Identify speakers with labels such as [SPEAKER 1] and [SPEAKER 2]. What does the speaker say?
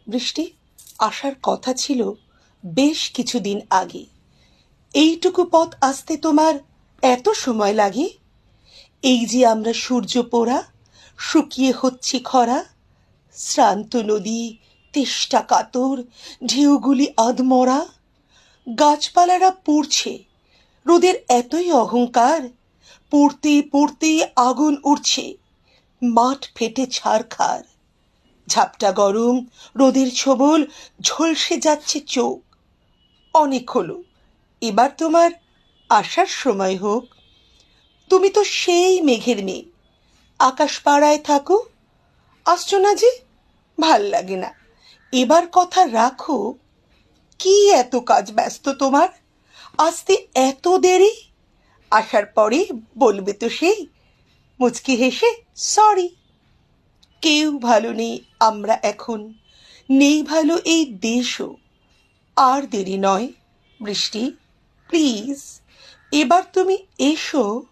[SPEAKER 1] বৃষ্টি আসার কথা ছিল বেশ কিছুদিন আগে। এইটুকু পথ আসতে তোমার এত সময় লাগে? এই যে আমরা সূর্য পোড়া, শুকিয়ে হচ্ছি খরা, শ্রান্ত নদী তেষ্টা কাতর, ঢেউগুলি আধমরা, গাছপালারা পুড়ছে, রোদের এতই অহংকার, পড়তে পড়তে আগুন উঠছে, মাঠ ফেটে ছারখার। ঝাপটা গরম, রোদের ছোবল, ঝলসে যাচ্ছে চোখ। অনেক হলো, এবার তোমার আসার সময় হোক। তুমি তো সেই মেঘের মেয়ে, আকাশ পাড়ায় থাকো। আসছো না যে? ভাল লাগে না। এবার কথা রাখো। কি এত কাজ ব্যস্ত তোমার? আসতে এত দেরি? আসার পরে বলবে তো সেই মুচকি হেসে সরি। কেউ ভালো নেই আমরা এখন, নেই ভালো এই দেশও। আর দেরি নয় বৃষ্টি, প্লিজ এবার তুমি এসো।